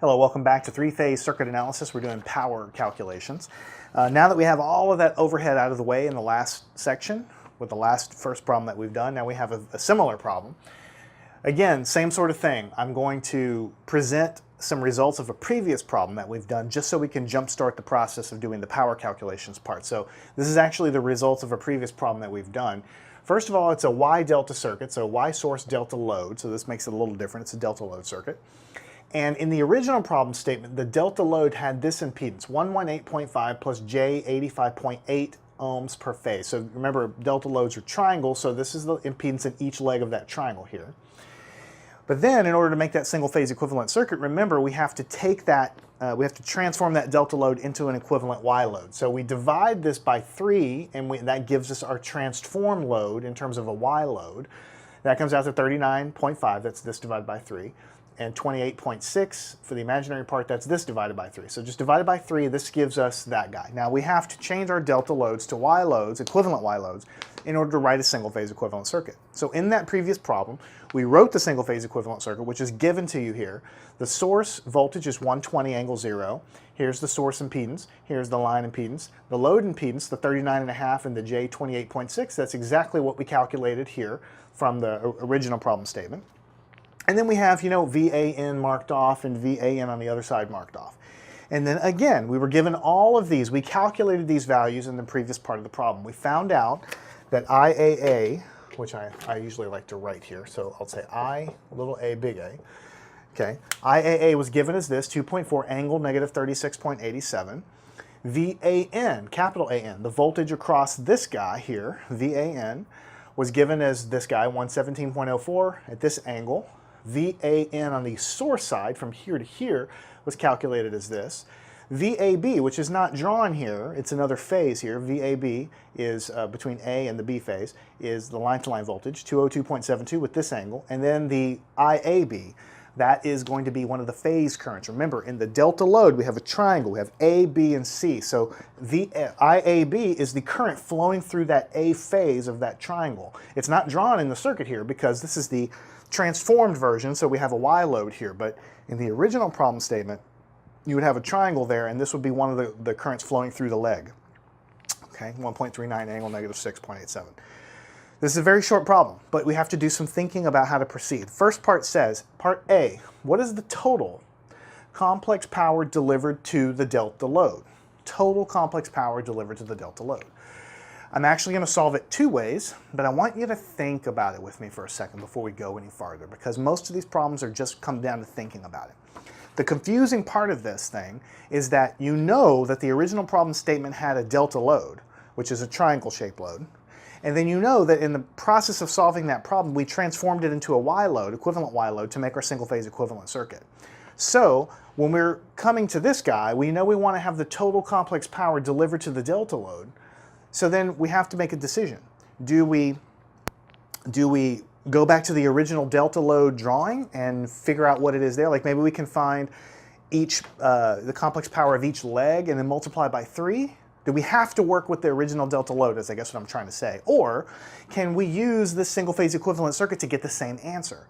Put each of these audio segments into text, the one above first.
Hello, welcome back to three-phase circuit analysis. We're doing power calculations. Now that we have all of that overhead out of the way in the last section, with the first problem that we've done, now we have a similar problem. Again, same sort of thing. I'm going to present some results of a previous problem that we've done just so we can jumpstart the process of doing the power calculations part. So this is actually the results of a previous problem that we've done. First of all, it's a Y delta circuit, so Y source delta load, so this makes it a little different. It's a delta load circuit. And in the original problem statement, the delta load had this impedance, 118.5 plus J 85.8 ohms per phase. So remember, delta loads are triangles, so this is the impedance in each leg of that triangle here. But then, in order to make that single phase equivalent circuit, remember we have to take that, we have to transform that delta load into an equivalent Y load. So we divide this by 3, and that gives us our transformed load in terms of a Y load. That comes out to 39.5, that's this divided by 3. And 28.6 for the imaginary part, that's this divided by 3. So just divided by 3, this gives us that guy. Now we have to change our delta loads to Y loads, equivalent Y loads, in order to write a single phase equivalent circuit. So in that previous problem, we wrote the single phase equivalent circuit, which is given to you here. The source voltage is 120 angle 0. Here's the source impedance. Here's the line impedance. The load impedance, the 39.5 and the J 28.6, that's exactly what we calculated here from the original problem statement. And then we have, you know, VAN marked off and VAN on the other side marked off. And then again, we were given all of these. We calculated these values in the previous part of the problem. We found out that IAA, which I usually like to write here, so I'll say I, little a, big A. Okay, IAA was given as this, 2.4 angle negative 36.87. VAN, capital AN, the voltage across this guy here, VAN, was given as this guy, 117.04 at this angle. VAN on the source side from here to here was calculated as this. VAB, which is not drawn here, it's another phase here. VAB is between A and the B phase, is the line-to-line voltage, 202.72 with this angle. And then the IAB, that is going to be one of the phase currents. Remember, in the delta load, we have a triangle. We have A, B, and C. So IAB is the current flowing through that A phase of that triangle. It's not drawn in the circuit here because this is the transformed version, so we have a Y load here. But in the original problem statement, you would have a triangle there, and this would be one of the currents flowing through the leg. Okay, 1.39 angle negative 6.87. This is a very short problem, but we have to do some thinking about how to proceed. First part says, part A, what is the total complex power delivered to the delta load? Total complex power delivered to the delta load. I'm actually going to solve it two ways, but I want you to think about it with me for a second before we go any farther, because most of these problems are just come down to thinking about it. The confusing part of this thing is that you know that the original problem statement had a delta load, which is a triangle-shaped load, and then you know that in the process of solving that problem, we transformed it into a Y load, equivalent Y load, to make our single-phase equivalent circuit. So when we're coming to this guy, we know we want to have the total complex power delivered to the delta load. So then we have to make a decision. Do we go back to the original delta load drawing and figure out what it is there? Like maybe we can find the complex power of each leg and then multiply by 3? Do we have to work with the original delta load, is I guess what I'm trying to say? Or can we use this single phase equivalent circuit to get the same answer?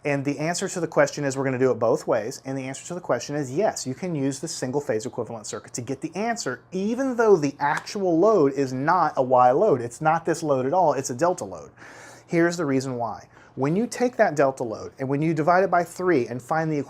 And the answer to the question is we're going to do it both ways. And the answer to the question is yes, you can use the single phase equivalent circuit to get the answer, even though the actual load is not a Y load. It's not this load at all, it's a delta load. Here's the reason why. When you take that delta load and when you divide it by 3 and find the equivalent